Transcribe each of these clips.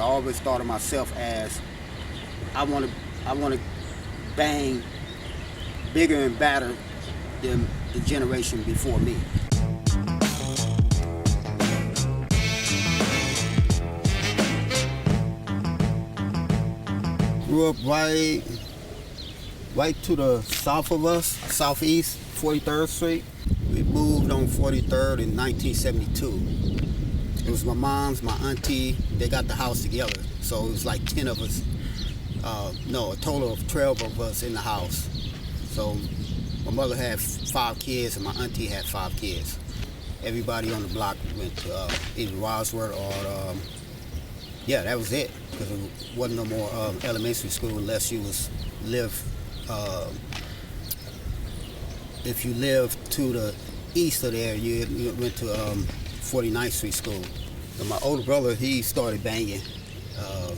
I always thought of myself as I want to bang bigger and badder than the generation before me. Grew up right to the south of us, southeast, 43rd Street. We moved on 43rd in 1972. It was my mom's, my auntie, they got the house together. So it was like 10 of us, a total of 12 of us in the house. So my mother had 5 kids and my auntie had 5 kids. Everybody on the block went to either Wadsworth or, that was it. Because there wasn't no more elementary school unless you if you lived to the east of there, you went to 49th Street School. And my older brother, he started banging. I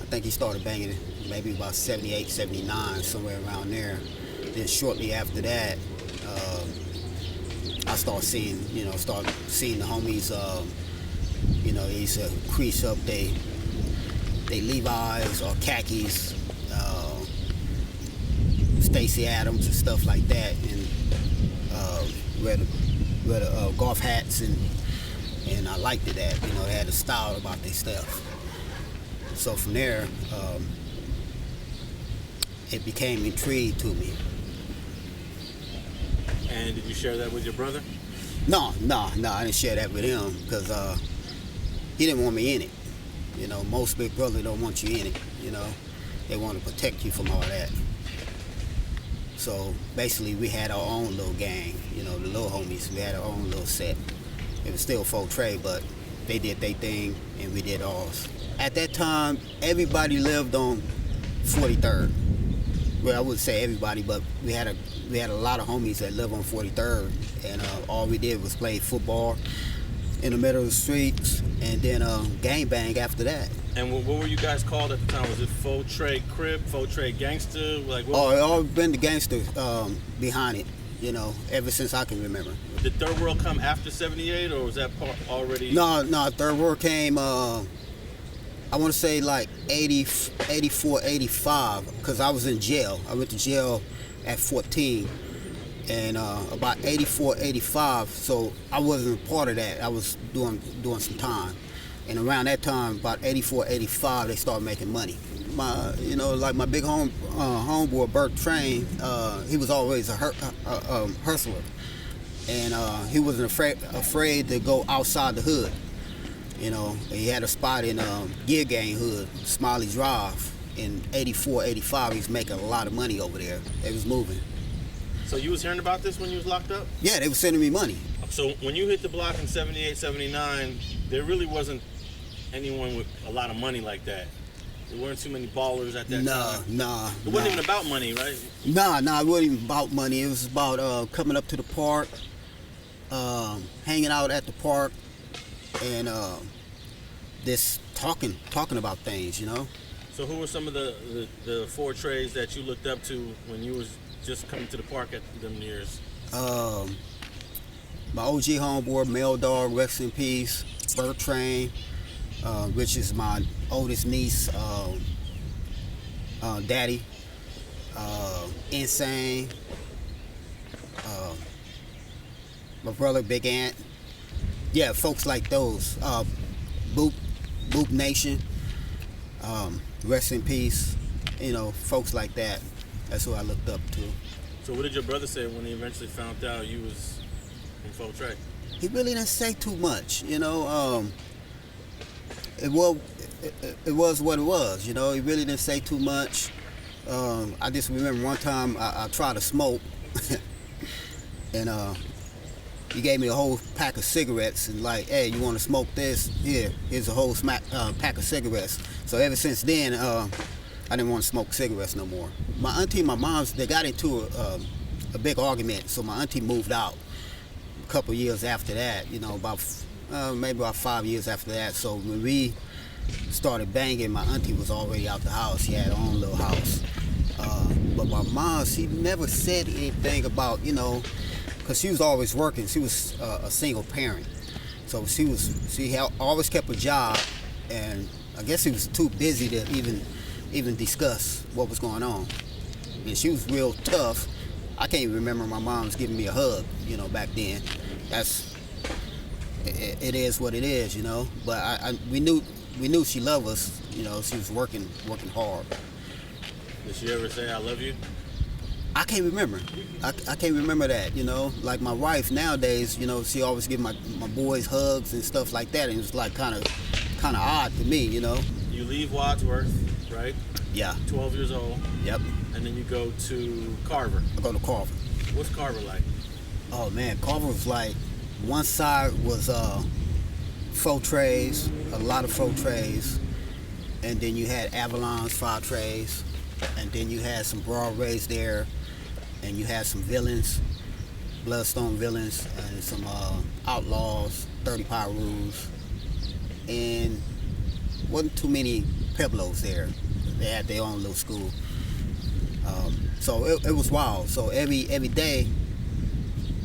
think he started banging maybe about 78, 79, somewhere around there. Then shortly after that, I started seeing the homies, they used to crease up they Levi's or khakis, Stacey Adams and stuff like that, and wear the golf hats, and I liked it that, they had a style about their stuff. So from there, it became intrigued to me. And did you share that with your brother? No, I didn't share that with him because he didn't want me in it. Most big brothers don't want you in it. They want to protect you from all that. So basically, we had our own little gang. The little homies. We had our own little set. It was still Four Tray, but they did their thing and we did ours. At that time, everybody lived on 43rd. Well, I wouldn't say everybody, but we had a lot of homies that lived on 43rd, and all we did was play football in the middle of the streets, and then gang bang after that. And what were you guys called at the time? Was it Four Tray Crip, Four Tray Gangster? Like, it always been the gangster behind it, ever since I can remember. Did Third World come after 78, or was that part already? No, Third World came, I want to say like 84, 85, because I was in jail. I went to jail at 14. And about 84, 85, so I wasn't a part of that. I was doing some time. And around that time, about 84, 85, they started making money. Like my big homeboy, Bert Train, he was always a hustler. And he wasn't afraid to go outside the hood. He had a spot in Gear Gang Hood, Smiley Drive. In 84, 85, he was making a lot of money over there. They was moving. So you was hearing about this when you was locked up? Yeah, they were sending me money. So when you hit the block in 78, 79, there really wasn't anyone with a lot of money like that. There weren't too many ballers at that time. Nah. It wasn't even about money, right? Nah, it wasn't even about money. It was about coming up to the park, hanging out at the park, and just talking about things, So who were some of the Four Trays that you looked up to when you was just coming to the park at them years? My OG homeboy, Mel Dog, rest in peace, Bert Train, which is my oldest niece, daddy, Insane, my brother, Big Ant. Yeah, folks like those. Boop Nation, rest in peace, folks like that. That's who I looked up to. So what did your brother say when he eventually found out you was in Four Tray? He really didn't say too much, It was what it was, He really didn't say too much. I just remember one time I tried to smoke, and he gave me a whole pack of cigarettes and like, hey, you want to smoke this? Here's a whole pack of cigarettes. So ever since then, I didn't want to smoke cigarettes no more. My auntie and my mom's, they got into a big argument, so my auntie moved out a couple years after that, maybe about 5 years after that. So when we started banging, my auntie was already out the house. She had her own little house. But my mom, she never said anything about, because she was always working. She was a single parent. So she always kept a job, and I guess he was too busy to even discuss what was going on. And she was real tough. I can't even remember my mom's giving me a hug, you know, back then. It is what it is, you know. But we knew she loved us, you know. She was working hard. Did she ever say, "I love you"? I can't remember. I can't remember that, you know. Like my wife nowadays, you know, she always give my boys hugs and stuff like that, and it was like kind of odd to me, you know. You leave Wadsworth, right? Yeah. 12 years old. Yep. And then you go to Carver. I go to Carver. What's Carver like? Oh man, Carver was like, one side was Four Trays, a lot of Four Trays, and then you had Avalon's Four Trays, and then you had some Broadways there, and you had some villains, Bloodstone villains, and some outlaws, 30 Power Rules, and wasn't too many Pueblos there. They had their own little school. So it was wild. So every day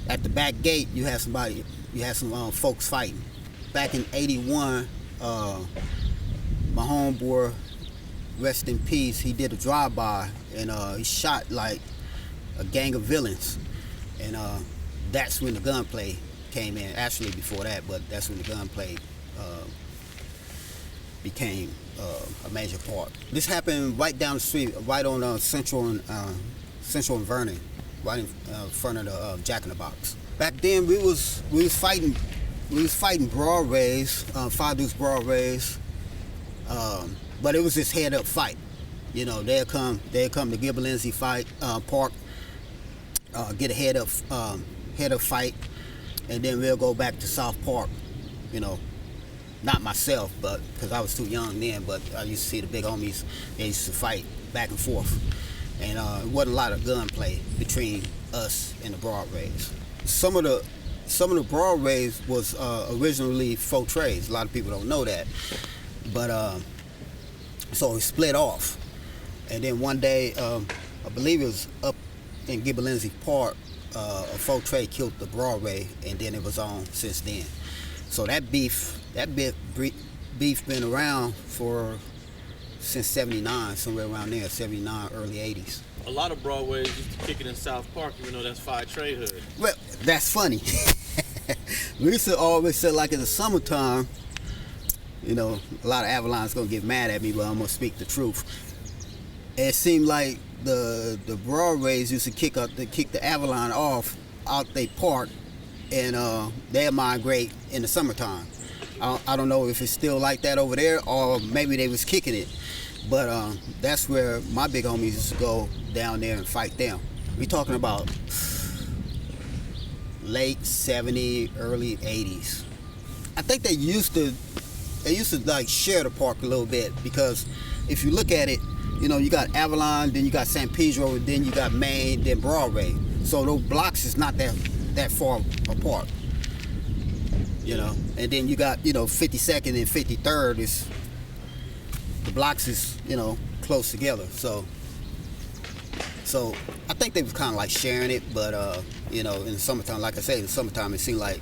at the back gate you had some folks fighting. Back in '81, my homeboy, rest in peace, he did a drive-by and he shot like a gang of villains, and that's when the gunplay came in. Actually before that, but that's when the gunplay became a major part. This happened right down the street, right on Central and Vernon, right in front of the Jack in the Box. Back then we was fighting Broadways, Fadu's Broadways, but it was this head-up fight. You know, they'd come to Gilbert Lindsay Park, get a head-up fight, and then we'll go back to South Park. You know, not myself, but because I was too young then. But I used to see the big homies. They used to fight back and forth, and it wasn't a lot of gunplay between us and the Broadways. Some of the Broadways was originally Four Trays. A lot of people don't know that, but so it split off, and then one day, I believe it was up in Gilbert Lindsay Park, a Four Tray killed the Broadway, and then it was on since then. So that beef been around since '79, somewhere around there, '79, early '80s. A lot of Broadways used to kick it in South Park, even though that's Four Tray hood. Well, that's funny. We used to always say, like in the summertime, you know, a lot of Avalon's gonna get mad at me, but I'm gonna speak the truth. It seemed like the Broadways used to kick the Avalon off out they park, and they'd migrate in the summertime. I don't know if it's still like that over there, or maybe they was kicking it, but that's where my big homies used to go down there and fight them. We talking about late '70s, early '80s. I think they used to like share the park a little bit, because if you look at it, you know, you got Avalon, then you got San Pedro, and then you got Main, then Broadway. So those blocks is not that far apart, you know. And then you got, you know, 52nd and 53rd is, the blocks is, you know, close together. So I think they was kind of like sharing it, but you know, in the summertime, like I say, in the summertime, it seemed like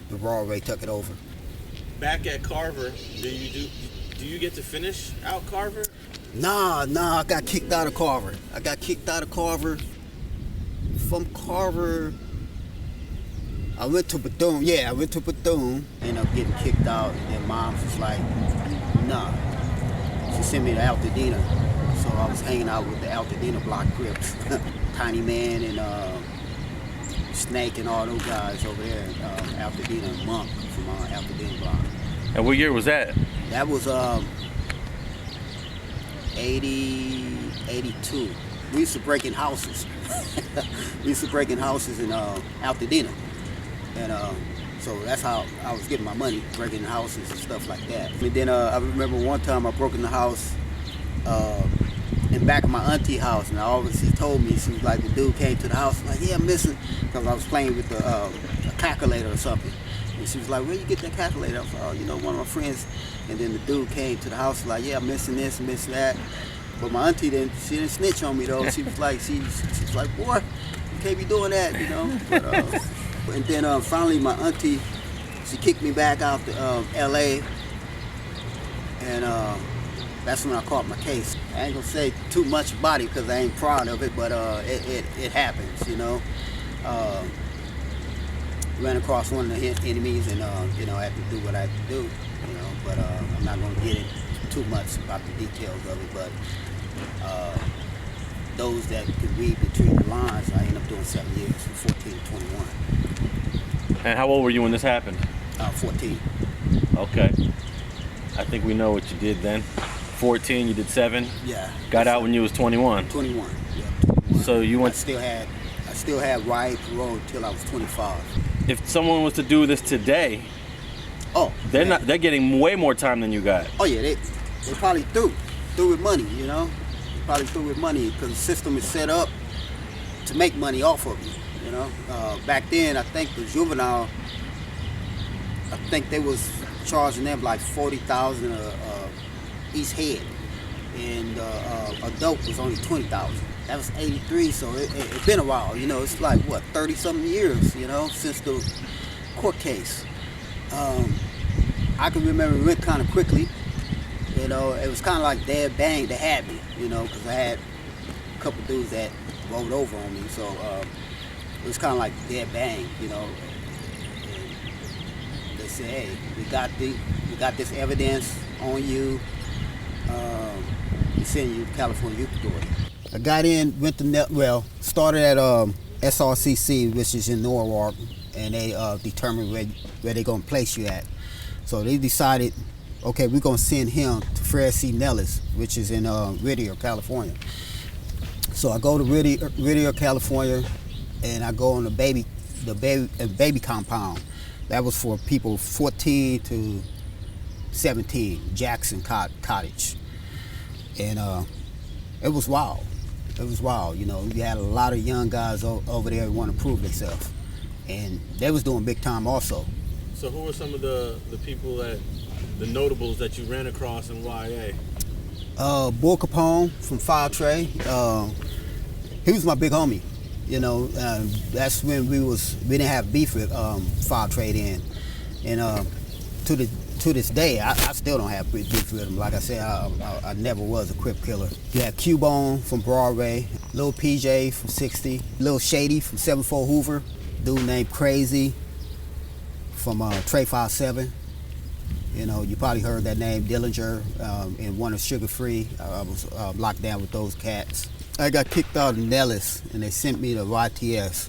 the Broadway took it over. Back at Carver, do you get to finish out Carver? Nah, I got kicked out of Carver. From Carver, I went to Bethune. Yeah, I went to Bethune. Ended up getting kicked out, and Mom was like, nah. She sent me to Altadena. So I was hanging out with the Altadena block Crips. Tiny Man and Snake and all those guys over there. Altadena and Monk from Altadena block. And what year was that? That was 82. We used to break in houses. We used to break in houses in Altadena. And so that's how I was getting my money, breaking in houses and stuff like that. And then I remember one time I broke in the house in back of my auntie house, and she told me, she was like, the dude came to the house, like, yeah, I'm missing, because I was playing with a calculator or something. And she was like, where you get that calculator? I was like, oh, you know, one of my friends. And then the dude came to the house, like, yeah, I'm missing this, I'm missing that. But my auntie didn't snitch on me though. She was like, she's like, boy, you can't be doing that, you know. But, and then finally my auntie, she kicked me back out to LA, and that's when I caught my case. I ain't gonna say too much about it because I ain't proud of it, but it happens, you know. Ran across one of the enemies and, you know, I had to do what I had to do, you know, but I'm not gonna get into too much about the details of it, but those that could read between the lines, I ended up doing 7 years, from 14 to 21. And how old were you when this happened? 14. Okay. I think we know what you did then. 14, you did 7. Yeah. Got out when you was 21. 21. Yeah. 21. So you went. I still had riot parole until I was 25. If someone was to do this today, they're getting way more time than you got. Oh yeah, they probably through with money, you know. Probably through with money because the system is set up to make money off of you, you know. Back then, I think the juvenile, I think they was charging them like 40,000 each head, and adult was only 20,000. That was 83, so it's been a while, you know. It's like what, 30-something years, you know, since the court case. I can remember it went kind of quickly. You know, it was kind of like dead bang. They had me, you know, because I had a couple dudes that rolled over on me. So it was kind of like dead bang, you know. And they said, "Hey, we got this evidence on you. We send you to California Youth Authority." I got in, went to started at SRCC, which is in Norwalk, and they determined where they're gonna place you at. So they decided, okay, we're gonna send him to Fred C. Nellis, which is in Whittier, California. So I go to Whittier, California, and I go on the baby compound. That was for people 14 to 17, Jackson Cottage, and it was wild. It was wild, you know. You had a lot of young guys over there who want to prove themselves, and they was doing big time also. So who were some of the people the notables that you ran across in YA? Bull Capone from Four Tray. He was my big homie, you know. That's when we didn't have beef with Four Tray then, and to this day, I still don't have beef with him. Like I said, I never was a Crip killer. You had Q-Bone from Broadway, Lil PJ from 60, Lil Shady from 74 Hoover, dude named Crazy from Tray 57. You know, you probably heard that name, Dillinger, and one of Sugar Free. I was locked down with those cats. I got kicked out of Nellis, and they sent me to YTS.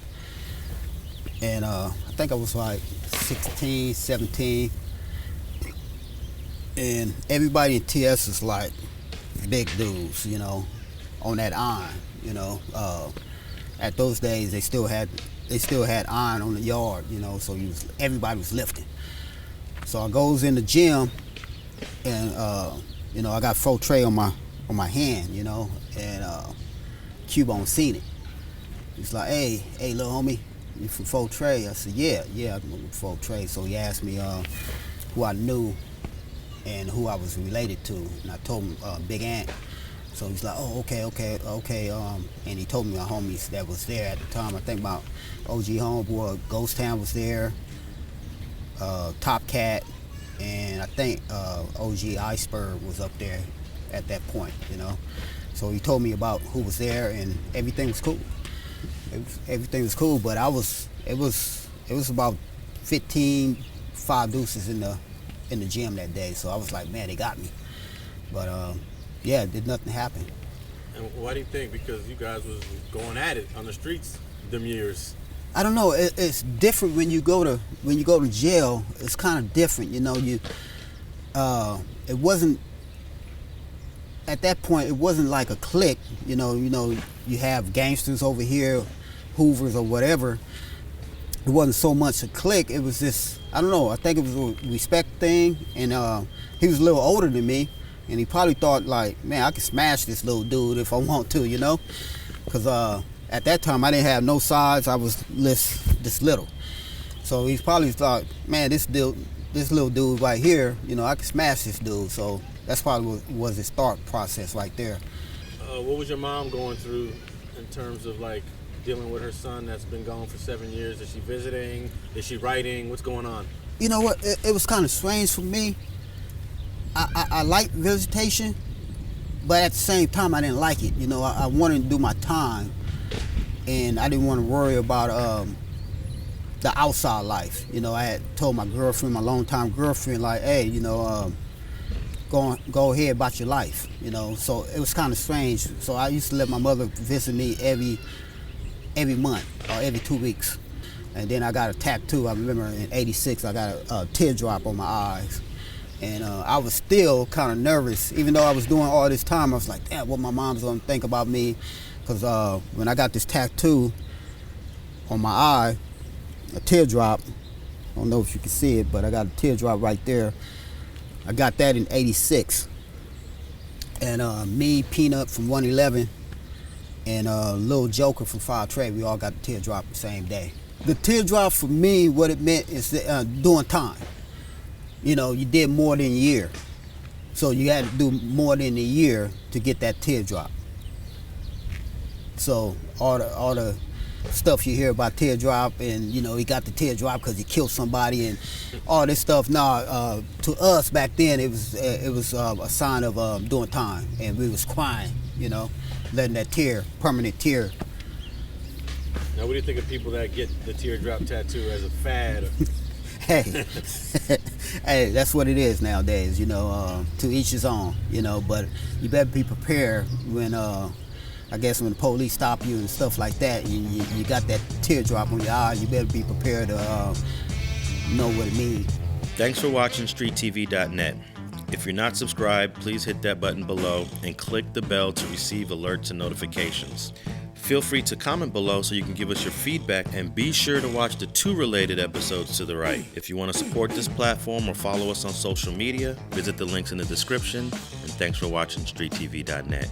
And I think I was like 16, 17. And everybody in TS is like big dudes, you know, on that iron, you know. At those days, they still had iron on the yard, you know, so everybody was lifting. So I goes in the gym, and you know, I got Four Tray on my hand, you know, and Q-Bone seen it. He's like, hey, little homie, you from Four Tray? I said, yeah, I'm from Four Tray. So he asked me who I knew and who I was related to, and I told him Big Ant. So he's like, oh, okay, and he told me my homies that was there at the time. I think my OG homeboy, Ghost Town was there, Top Cat, and I think OG Iceberg was up there at that point, you know. So he told me about who was there, and everything was cool. Everything was cool, but it was about 15 5 deuces in the gym that day. So I was like, man, they got me. But yeah, did nothing happen. And why do you think? Because you guys was going at it on the streets them years. I don't know. It's different when you go to jail. It's kind of different, you know. It wasn't at that point. It wasn't like a clique, you know. You have gangsters over here, Hoovers or whatever. It wasn't so much a clique. It was just, I don't know. I think it was a respect thing, and he was a little older than me, and he probably thought like, man, I can smash this little dude if I want to, you know, because at that time I didn't have no size. I was this little, so he probably thought, man, this little dude right here, you know, I can smash this dude. So that's probably what was his thought process right there. What was your mom going through in terms of like dealing with her son that's been gone for 7 years? Is she visiting? Is she writing? What's going on? You know what? It was kind of strange for me. I like visitation, but at the same time, I didn't like it. You know, I wanted to do my time, and I didn't want to worry about the outside life. You know, I had told my girlfriend, my longtime girlfriend, like, hey, you know, go ahead about your life. You know, so it was kind of strange. So I used to let my mother visit me every month or every 2 weeks. And then I got a tattoo. I remember in '86, I got a teardrop on my eyes. And I was still kind of nervous. Even though I was doing all this time, I was like, damn, what my mom's gonna think about me. Because when I got this tattoo on my eye, a teardrop, I don't know if you can see it, but I got a teardrop right there. I got that in '86. And me, Peanut from 111, and Lil Joker from Four Tray, we all got the teardrop the same day. The teardrop for me, what it meant is doing time. You know, you did more than a year. So you had to do more than a year to get that teardrop. So all the stuff you hear about teardrop, and you know, he got the teardrop because he killed somebody and all this stuff. No, to us back then it was a sign of doing time, and we was crying, you know, letting that permanent tear. Now, what do you think of people that get the teardrop tattoo as a fad? Hey, hey, that's what it is nowadays, you know, to each his own, you know, but you better be prepared when, I guess when the police stop you and stuff like that, you got that teardrop on your eye, you better be prepared to know what it means. Thanks for watching StreetTV.net. If you're not subscribed, please hit that button below and click the bell to receive alerts and notifications. Feel free to comment below so you can give us your feedback, and be sure to watch the 2 related episodes to the right. If you want to support this platform or follow us on social media, visit the links in the description, and thanks for watching StreetTV.net.